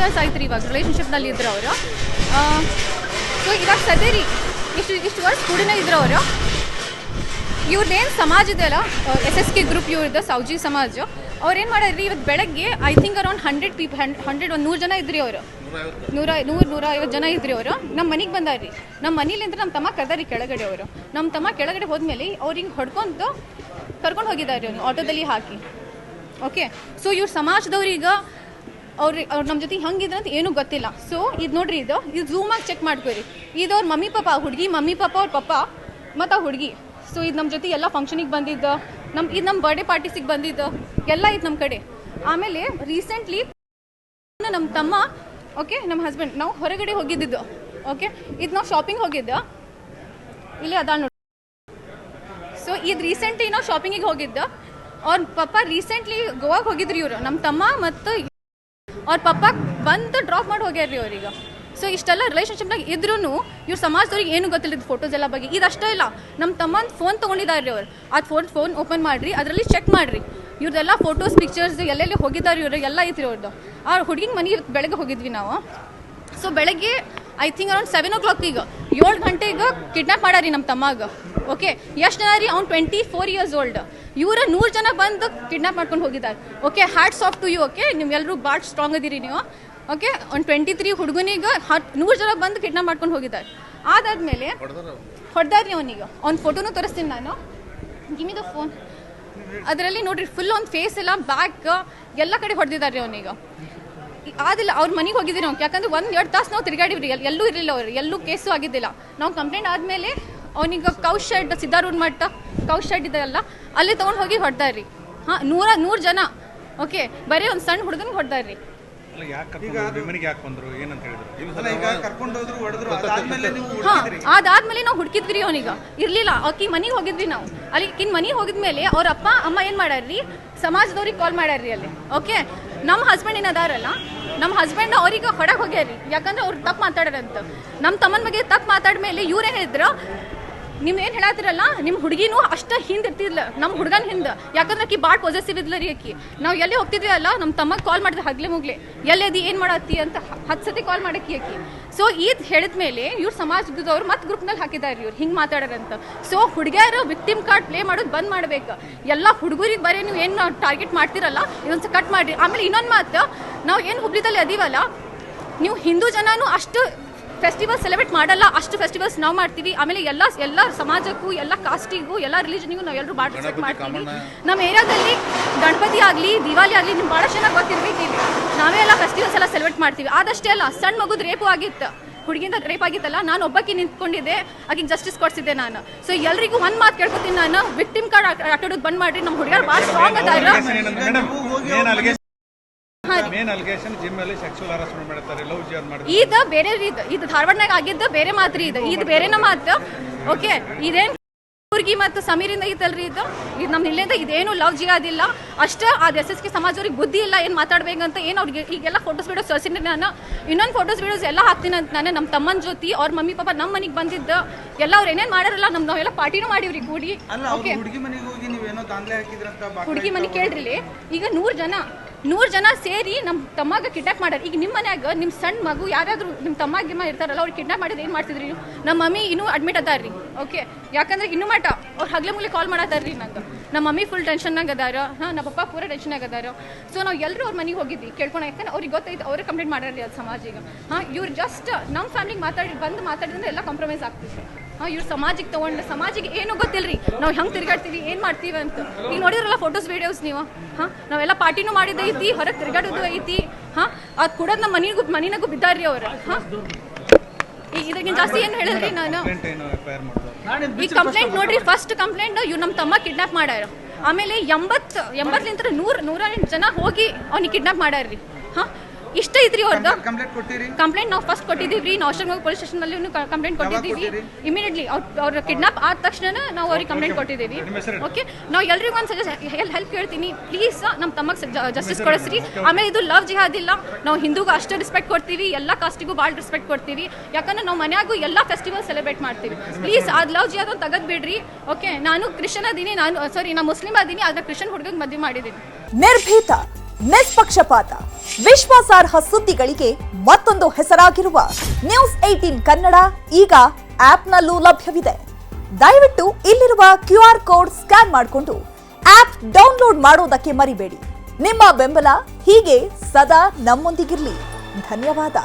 Years ಆಯ್ತು ರೀ ಇವಾಗ ರಿಲೇಷನ್ಶಿಪ್ನಲ್ಲಿ ಇದ್ರು ಅವರು. ಸೊ ಇವಾಗ ಸದ್ಯ ಇಷ್ಟು ವರ್ಷ ಕೂಡನೇ ಇದ್ರು ಅವರು. ಇವ್ರದ್ದೇನು ಸಮಾಜ ಇದೆ ಅಲ್ಲ, SSK ಗ್ರೂಪ್ ಇವ್ರದ್ದು ಸೌಜಿ ಸಮಾಜ, ಅವ್ರೇನು ಮಾಡ್ಯಾರ್ರಿ ಇವತ್ತು ಬೆಳಗ್ಗೆ ಐ ಥಿಂಕ್ ಅರೌಂಡ್ 100 ಜನ ಇದ್ರಿ ಅವರು, 150 ಜನ ಇದ್ರಿ ಅವರು. ನಮ್ಮ ಮನೆಗೆ ಬಂದಾರ್ರಿ. ನಮ್ಮ ಮನೇಲಿಂದ ನಮ್ಮ ತಮ್ಮ ಕರ್ದಾರಿ ಕೆಳಗಡೆ ಅವರು. ನಮ್ಮ ತಮ್ಮ ಕೆಳಗಡೆ ಹೋದ್ಮೇಲೆ ಅವ್ರಿಗೆ ಹೊಡ್ಕೊಂಡು ಕರ್ಕೊಂಡು ಹೋಗಿದ್ದಾರೆ ಅವ್ರು ಆಟೋದಲ್ಲಿ ಹಾಕಿ. ಓಕೆ, ಸೊ ಇವ್ರ ಸಮಾಜದವ್ರಿಗೆ ಅವ್ರು ನಮ್ಮ ಜೊತೆ ಹಂಗಿದ್ರೆ ಅಂತ ಏನೂ ಗೊತ್ತಿಲ್ಲ. ಸೊ ಇದು ನೋಡ್ರಿ, ಇದು ಝೂಮಾಗಿ ಚೆಕ್ ಮಾಡ್ಕೊರಿ. ಇದು ಅವ್ರ ಮಮ್ಮಿ ಪಾಪ, ಹುಡುಗಿ ಮಮ್ಮಿ ಪಾಪ, ಅವ್ರ ಪಪ್ಪ ಮತ್ತು ಆ ಹುಡುಗಿ. ಸೊ ಇದು ನಮ್ಮ ಜೊತೆ ಎಲ್ಲ ಫಂಕ್ಷನಿಗೆ ಬಂದಿದ್ದು, ಇದು ನಮ್ಮ ಬರ್ಡೇ ಪಾರ್ಟೀಸಿಗೆ ಬಂದಿದ್ದು ಎಲ್ಲ ಇದು ನಮ್ಮ ಕಡೆ. ಆಮೇಲೆ ರೀಸೆಂಟ್ಲಿ ನಮ್ಮ ತಮ್ಮ, ಓಕೆ, ನಮ್ಮ ಹಸ್ಬೆಂಡ್, ನಾವು ಹೊರಗಡೆ ಹೋಗಿದ್ದು. ಓಕೆ, ಇದು ನಾವು ಶಾಪಿಂಗ್ ಹೋಗಿದ್ದು, ಇಲ್ಲಿ ಅದ ನೋಡಿ. ಸೊ ಇದು ರೀಸೆಂಟ್ಲಿ ನಾವು ಶಾಪಿಂಗಿಗೆ ಹೋಗಿದ್ದು. ಅವ್ರ ಪಪ್ಪ ರೀಸೆಂಟ್ಲಿ ಗೋವಾಗೆ ಹೋಗಿದ್ರಿ ಇವರು. ನಮ್ಮ ತಮ್ಮ ಮತ್ತು ಅವ್ರ ಪಪ್ಪ ಬಂದು ಡ್ರಾಪ್ ಮಾಡಿ ಹೋಗ್ಯಾರ್ರಿ ಅವ್ರಿಗೆ. ಸೊ ಇಷ್ಟೆಲ್ಲ ರಿಲೇಷನ್ಶಿಪ್ನಾಗ ಇದ್ರೂ ಇವ್ರ ಸಮಾಜದವ್ರಿಗೆ ಏನು ಗೊತ್ತಿಲ್ಲ ಫೋಟೋಸ್ ಎಲ್ಲ ಬಗ್ಗೆ. ಇದಷ್ಟೇ ಇಲ್ಲ, ನಮ್ಮ ತಮ್ಮನ ಫೋನ್ ತೊಗೊಂಡಿದ್ದಾರೆ ಅವ್ರು. ಅದು ಫೋನ್ ಓಪನ್ ಮಾಡಿರಿ, ಅದರಲ್ಲಿ ಚೆಕ್ ಮಾಡಿರಿ ಇವ್ರದ್ದೆಲ್ಲ ಫೋಟೋಸ್ ಪಿಕ್ಚರ್ಸ್ ಎಲ್ಲೆಲ್ಲಿ ಹೋಗಿದ್ದಾರೆ ಇವರು ಎಲ್ಲ ಐತ್ರಿ ಅವ್ರದ್ದು. ಆ ಹುಡುಗಿನ ಮನೆ ಬೆಳಗ್ಗೆ ಹೋಗಿದ್ವಿ ನಾವು. ಸೊ ಬೆಳಗ್ಗೆ ಐ ಥಿಂಕ್ ಅರೌಂಡ್ 7 o'clock, ಈಗ 7 ಗಂಟೆಗೆ ಕಿಡ್ನಾಪ್ ಮಾಡಾರಿ ನಮ್ಮ ತಮ್ಮಾಗ. ಓಕೆ, ಎಷ್ಟು ಜನ ರೀ? ಅವ್ನು 24 years old. ಇವರ 100 ಜನ ಬಂದು ಕಿಡ್ನಾಪ್ ಮಾಡ್ಕೊಂಡು ಹೋಗಿದ್ದಾರೆ. Okay, hats off to you. Okay, ನೀವೆಲ್ಲರೂ ಭಾಳ ಸ್ಟ್ರಾಂಗ್ ಅದೀರಿ ನೀವು. ಓಕೆ, ಒಂದು 23 ಹುಡುಗನಿಗೆ 100 ಜನ ಬಂದು ಕಿಡ್ನಾಪ್ ಮಾಡ್ಕೊಂಡು ಹೋಗಿದ್ದಾರೆ. ಅದಾದಮೇಲೆ ಹೊಡೆದಾರ್ರಿ ಅವನಿಗೆ. ಅವ್ನ ಫೋಟೋನು ತೋರಿಸ್ತೀನಿ ನಾನು, ಗಿಮಿ ದ ಫೋನ್. ಅದರಲ್ಲಿ ನೋಡ್ರಿ ಫುಲ್ ಅವ್ನ ಫೇಸ್ ಎಲ್ಲ, ಬ್ಯಾಕ್ ಎಲ್ಲ ಕಡೆ ಹೊಡೆದಿದ್ದಾರೆ ಅವನಿಗೆ. ಆದಿಲ್ಲ, ಅವ್ರ ಮನೆಗೆ ಹೋಗಿದ್ದೀವಿ ನಾವು. ಯಾಕಂದ್ರೆ 1-2 ತಾಸು ನಾವು ತಿರುಗಾಡಿವ್ರಿ, ಎಲ್ಲೂ ಇರಲಿಲ್ಲ ಅವ್ರು, ಎಲ್ಲೂ ಕೇಸು ಆಗಿದ್ದಿಲ್ಲ. ನಾವು ಕಂಪ್ಲೇಂಟ್ ಆದಮೇಲೆ ಅವನಿಗೆ ಕೌಶ್ ಶೆಡ್, ಸಿದ್ದಾರೂಢ ಮಟ್ಟ ಕೌಶ್ ಶೆಡ್ ಇದೆಯಲ್ಲ, ಅಲ್ಲಿ ತೊಗೊಂಡು ಹೋಗಿ ಹೊಡೆದಾರ್ರಿ. ಹಾಂ, 100 ಜನ. ಓಕೆ, ಬರೀ ಒಂದು ಸಣ್ಣ ಹುಡುಗನಿಗೆ ಹೊಡೆದಾರ್ರಿ. ಅದಾದ್ಮೇಲೆ ನಾವು ಹುಡುಕಿದ್ವಿ ಅವನಿಗೆ, ಇರ್ಲಿಲ್ಲ. ಆಕಿ ಮನೆಗೆ ಹೋಗಿದ್ವಿ ನಾವು. ಅಲ್ಲಿ ಮನೆಗೆ ಹೋಗಿದ್ಮೇಲೆ ಅವ್ರ ಅಪ್ಪ ಅಮ್ಮ ಏನು ಮಾಡ್ಯಾರ್ರಿ, ಸಮಾಜದವ್ರಿಗೆ ಕಾಲ್ ಮಾಡ್ಯಾರ್ರಿ ಅಲ್ಲಿ. ಓಕೆ, ನಮ್ಮ ಹಸ್ಬೆಂಡ್ ಏನದಾರಲ್ಲ, ನಮ್ಮ ಹಸ್ಬೆಂಡ್ ಅವ್ರಿಗೆ ಹೊಡಕ್ಕೆ ಹೋಗ್ಯಾರ್ರಿ. ಯಾಕಂದ್ರೆ ಅವ್ರು ತಪ್ಪು ಮಾತಾಡ್ಯಾರಂತ. ನಮ್ಮ ತಮ್ಮನ ಬಗ್ಗೆ ತಪ್ಪು ಮಾತಾಡ್ಮೇಲೆ ಇವ್ರೇ ಹೇಳಿದ್ರು, ನೀವು ಏನು ಹೇಳತ್ತಿರಲ್ಲ, ನಿಮ್ಮ ಹುಡುಗಿನೂ ಅಷ್ಟು ಹಿಂದೆ ಇರ್ತಿದ್ಲ ನಮ್ಮ ಹುಡುಗನ ಹಿಂದೆ. ಯಾಕಂದ್ರೆ ಆಕಿ ಭಾಳ ಪಾಸಿಟಿವ್ ಇದ್ಲ ರೀ ಆಕಿ. ನಾವು ಎಲ್ಲಿ ಹೋಗ್ತಿದ್ವಿ ಅಲ್ಲ, ನಮ್ಮ ತಮ್ಮಗೆ ಕಾಲ್ ಮಾಡಿದ್ರೆ ಹಗ್ಲೆ ಮುಗ್ಲೆ, ಎಲ್ಲದಿ ಏನು ಮಾಡತ್ತಿ ಅಂತ 10 ಸತಿ ಕಾಲ್ ಮಾಡಕ್ಕೆ ಆಕಿ. ಸೊ ಇದು ಹೇಳಿದ ಮೇಲೆ ಇವ್ರ ಸಮಾಜದವ್ರು ಮತ್ತೆ ಗ್ರೂಪ್ನಲ್ಲಿ ಹಾಕಿದ್ದಾರೆ ಇವ್ರು ಹಿಂಗೆ ಮಾತಾಡೋರಂತ. ಸೊ ಹುಡುಗಿಯರು ವಿಕ್ಟಿಮ್ ಕಾರ್ಡ್ ಪ್ಲೇ ಮಾಡೋದು ಬಂದ್ ಮಾಡ್ಬೇಕು. ಎಲ್ಲ ಹುಡುಗರಿಗೆ ಬರೀ ನೀವು ಏನು ಟಾರ್ಗೆಟ್ ಮಾಡ್ತಿರಲ್ಲ, ಇದೊಂದು ಕಟ್ ಮಾಡಿರಿ. ಆಮೇಲೆ ಇನ್ನೊಂದು ಮಾತು, ನಾವು ಏನು ಹುಬ್ಳಿದಲ್ಲಿ ಅದೀವಲ್ಲ, ನೀವು ಹಿಂದೂ ಜನನೂ ಅಷ್ಟು ಫೆಸ್ಟಿವಲ್ ಸೆಲೆಬ್ರೇಟ್ ಮಾಡಲ್ಲ, ಅಷ್ಟು ಫೆಸ್ಟಿವಲ್ಸ್ ನಾವು ಮಾಡ್ತೀವಿ. ಆಮೇಲೆ ಎಲ್ಲ ಸಮಾಜಕ್ಕೂ, ಎಲ್ಲ ಕಾಸ್ಟಿಗೂ, ಎಲ್ಲ ರಿಲಿಜನಿಗೂ ನಾವು ಎಲ್ಲರೂ ಭಾಳ ರೆಸ್ಪೆಕ್ಟ್ ಮಾಡ್ತೀವಿ. ನಮ್ಮ ಏರಿಯಾದಲ್ಲಿ ಗಣಪತಿ ಆಗಲಿ, ದಿವಾಲಿ ಆಗಲಿ, ನಿಮ್ಗೆ ಭಾಳ ಚೆನ್ನಾಗಿ ಗೊತ್ತಿರ್ಬೇಕು, ಇಲ್ಲಿ ನಾವೇ ಎಲ್ಲ ಫೆಸ್ಟಿವಲ್ಸ್ ಎಲ್ಲ ಸೆಲೆಬ್ರೇಟ್ ಮಾಡ್ತೀವಿ. ಆದಷ್ಟೇ ಅಲ್ಲ, ಸಣ್ಣ ಮಗುದು ರೇಪು ಆಗಿತ್ತು, ಹುಡುಗಿಯಿಂದ ರೇಪ್ ಆಗಿತ್ತಲ್ಲ, ನಾನು ಒಬ್ಬಕ್ಕೆ ನಿಂತ್ಕೊಂಡಿದ್ದೆ, ಆಕಿಗೆ ಜಸ್ಟಿಸ್ ಕೊಡಿಸಿದ್ದೆ ನಾನು. ಸೊ ಎಲ್ರಿಗೂ ಒಂದು ಮಾತು ಕೇಳ್ಕೊತೀನಿ ನಾನು, ವಿಕ್ಟಿಮ್ ಕಾರ್ಡ್ ಆಟಾಡೋದು ಬಂದ್ ಮಾಡಿರಿ. ನಮ್ಮ ಹುಡುಗರು ಭಾಳ ಸ್ಟ್ರಾಂಗ್ ಅದಾರ. ಇದು ಬೇರೆ ರೀತಿ, ಇದು ಧಾರವಾಡನಾಗ ಆಗಿದ್ದ ಬೇರೆ ಮಾತ್ರಿ, ಇದು ಬೇರೆನ ಮಾತು. ಓಕೆ, ಇದೇನು ಹುಡುಗಿ ಮತ್ತು ಸಮೀರಿಂದ ಐತಲ್ರಿ, ಇದು ನಮ್ಮ ಇಲ್ಲಿಂದ ಇದೇನು ಲವ್ ಜಿಯಾದಿಲ್ಲ ಅಷ್ಟೇ. ಅದು SSK ಸಮಾಜವ್ರಿಗೆ ಬುದ್ಧಿ ಇಲ್ಲ, ಏನು ಮಾತಾಡ್ಬೇಕಂತ. ಏನು ಅವ್ರಿಗೆ ಈಗೆಲ್ಲ ಫೋಟೋಸ್ ವೀಡಿಯೋಸ್ ತೋರಿಸಿದ್ರೆ ನಾನು ಇನ್ನೊಂದು ಫೋಟೋಸ್ ವೀಡಿಯೋಸ್ ಎಲ್ಲ ಹಾಕ್ತೀನಿ ಅಂತ ನಾನು. ನಮ್ಮ ತಮ್ಮನ ಜೊತೆ ಅವ್ರ ಮಮ್ಮಿ ಪಾಪ ನಮ್ಮ ಮನೆಗೆ ಬಂದಿದ್ದು ಎಲ್ಲ ಅವ್ರು ಏನೇನು ಮಾಡಾರಲ್ಲ, ನಾವೆಲ್ಲ ಪಾರ್ಟಿನೂ ಮಾಡಿವ್ರಿ ಕೂಡಿ. ಓಕೆ, ಹುಡುಗಿ ಮನೆ ಕೇಳ್ರಿ, ಈಗ 100 ಜನ ಸೇರಿ ನಮ್ಮ ತಮ್ಮಾಗ ಕಿಡ್ನಾಪ್ ಮಾಡ್ಯಾರ. ಈಗ ನಿಮ್ಮ ಮನ್ಯಾಗ ನಿಮ್ಮ ಸಣ್ಣ ಮಗು ಯಾರಾದರೂ ನಿಮ್ಮ ತಮ್ಮ ಇರ್ತಾರಲ್ಲ, ಅವ್ರಿಗೆ ಕಿಡ್ನಾಪ್ ಮಾಡಿದ್ರೆ ಏನು ಮಾಡ್ತಿದ್ರಿ ನೀವು? ನಮ್ಮ ಮಮ್ಮಿ ಇನ್ನೂ ಅಡ್ಮಿಟ್ ಅದಾರ್ರಿ. ಓಕೆ, ಯಾಕಂದ್ರೆ ಇನ್ನೂ ಮಟ ಅವ್ರು ಹಗ್ಲೆ ಮುಗ್ಲೆ ಕಾಲ್ ಮಾಡತ್ತಾರ್ರಿ ನಂಗೆ. ನಮ್ಮ ಮಮ್ಮಿ ಫುಲ್ ಟೆನ್ಷನ್ನಾಗ ಅದಾರ. ಹಾಂ, ನಮ್ಮ ಪಪ್ಪ ಪೂರ ಟೆನ್ಷನ್ನಾಗ ಅದಾರ. ಸೊ ನಾವು ಎಲ್ಲರೂ ಅವ್ರ ಮನೆಗೆ ಹೋಗಿದ್ವಿ ಕೇಳ್ಕೊಂಡು. ಯಾಕಂದ್ರೆ ಅವ್ರಿಗೆ ಗೊತ್ತೈತೆ, ಅವ್ರಿಗೆ ಕಂಪ್ಲೇಂಟ್ ಮಾಡ್ಯಾರ್ರಿ ಅದು ಸಮಾಜಿಗೆ. ಹಾಂ, ಇವ್ರು ಜಸ್ಟ್ ನಮ್ಮ ಫ್ಯಾಮಿಲಿಗೆ ಮಾತಾಡಿದ್ರೆ ಎಲ್ಲ ಕಾಂಪ್ರಮೈಸ್ ಆಗ್ತಿತ್ತು. ಹಾಂ, ಇವ್ರು ಸಮಾಜಿಗೆ ತೊಗೊಂಡು, ಸಮಾಜಿಗೆ ಏನೂ ಗೊತ್ತಿಲ್ಲರಿ ನಾವು ಹೆಂಗೆ ತಿರ್ಗಾಡ್ತೀವಿ, ಏನು ಮಾಡ್ತೀವಿ ಅಂತ. ಈಗ ನೋಡಿದ್ರಲ್ಲ ಫೋಟೋಸ್ ವೀಡಿಯೋಸ್ ನೀವು. ಹಾಂ, ನಾವೆಲ್ಲ ಪಾರ್ಟಿನೂ ಮಾಡಿದ್ದೈತಿ, ಹೊರಗೆ ತಿರ್ಗಾಡೋದು ಐತಿ. ಹಾಂ, ಅದು ಕೊಡೋದು ನಮ್ಮ ಮನೆಗೂ ಬಿದ್ದಾರ್ರಿ ಅವ್ರು. ಹಾಂ, ಈಗ ಇದಕ್ಕಿಂತ ಜಾಸ್ತಿ ಏನು ಹೇಳಿದ್ರಿ ನಾನು. ಈ ಕಂಪ್ಲೇಂಟ್ ನೋಡ್ರಿ, ಫಸ್ಟ್ ಕಂಪ್ಲೇಂಟ್ ಇವ್ರು ನಮ್ಮ ತಮ್ಮ ಕಿಡ್ನಾಪ್ ಮಾಡ್ಯಾರ. ಆಮೇಲೆ 80 100 ಜನ ಹೋಗಿ ಅವ್ನಿಗೆ ಕಿಡ್ನಾಪ್ ಮಾಡ್ಯಾರ್ರಿ. ಹಾಂ, ಇಷ್ಟ ಐತ್ರಿ ಅವ್ರದ್ದು ಕಂಪ್ಲೇಂಟ್. ನಾವು ಫಸ್ಟ್ ಕೊಟ್ಟಿದ್ದೀವಿ ನಾಶನಗರ್ ಪೊಲೀಸ್ ಸ್ಟೇಷನ್ನಲ್ಲಿ ಕಂಪ್ಲೇಂಟ್ ಕೊಟ್ಟಿದ್ದೀವಿ. ಇಮಿಡಿಯೇಟ್ಲಿ ಅವ್ರ ಕಿಡ್ನಾಪ್ ಆದ ತಕ್ಷಣ ನಾವು ಅವ್ರಿಗೆ ಕಂಪ್ಲೇಂಟ್ ಕೊಟ್ಟಿದ್ದೀವಿ. ಓಕೆ, ನಾವು ಎಲ್ರಿಗೂ ಒಂದು ಹೆಲ್ಪ್ ಕೇಳ್ತೀನಿ, ಪ್ಲೀಸ್ ನಮ್ಮ ತಮಗೆ ಜಸ್ಟಿಸ್ ಕೊಡಿಸ್ರಿ. ಆಮೇಲೆ ಇದು ಲವ್ ಜಿಹಾದ್ ಇಲ್ಲ, ನಾವು ಹಿಂದೂಗೂ ಅಷ್ಟೇ ರೆಸ್ಪೆಕ್ಟ್ ಕೊಡ್ತೀವಿ, ಎಲ್ಲ ಕಾಸ್ಟಿಗೂ ಭಾಳ ರೆಸ್ಪೆಕ್ಟ್ ಕೊಡ್ತೀವಿ. ಯಾಕಂದ್ರೆ ನಾವು ಮನ್ಯಾಗೂ ಎಲ್ಲ ಫೆಸ್ಟಿವಲ್ ಸೆಲೆಬ್ರೇಟ್ ಮಾಡ್ತೀವಿ. ಪ್ಲೀಸ್ ಅದು ಲವ್ ಜಿಹಾದ್ ಅಂತ ತೆಗೆದು ಬಿಡ್ರಿ. ಓಕೆ, ನಾನು ಕ್ರಿಶ್ಚಿಯನ್ ಅದೀನಿ, ನಾನು ಮುಸ್ಲಿಮ್ ಅದೀನಿ, ಆದರೆ ಕ್ರಿಶ್ಚಿಯನ್ ಹುಡುಗಗೆ ಮದುವೆ ಮಾಡಿದ್ದೀನಿ. ನಿರ್ಭೀತ ನಿಷ್ಪಕ್ಷಪಾತ, ವಿಶ್ವಾಸಾರ್ಹ ಸುದ್ದಿಗಳಿಗೆ ಮತ್ತೊಂದು ಹೆಸರಾಗಿರುವ ನ್ಯೂಸ್ 18 ಕನ್ನಡ ಈಗ ಆಪ್ನಲ್ಲೂ ಲಭ್ಯವಿದೆ. ದಯವಿಟ್ಟು ಇಲ್ಲಿರುವ QR ಕೋಡ್ ಸ್ಕ್ಯಾನ್ ಮಾಡಿಕೊಂಡು ಆಪ್ ಡೌನ್ಲೋಡ್ ಮಾಡೋದಕ್ಕೆ ಮರಿಬೇಡಿ. ನಿಮ್ಮ ಬೆಂಬಲ ಹೀಗೆ ಸದಾ ನಮ್ಮೊಂದಿಗಿರಲಿ. ಧನ್ಯವಾದ.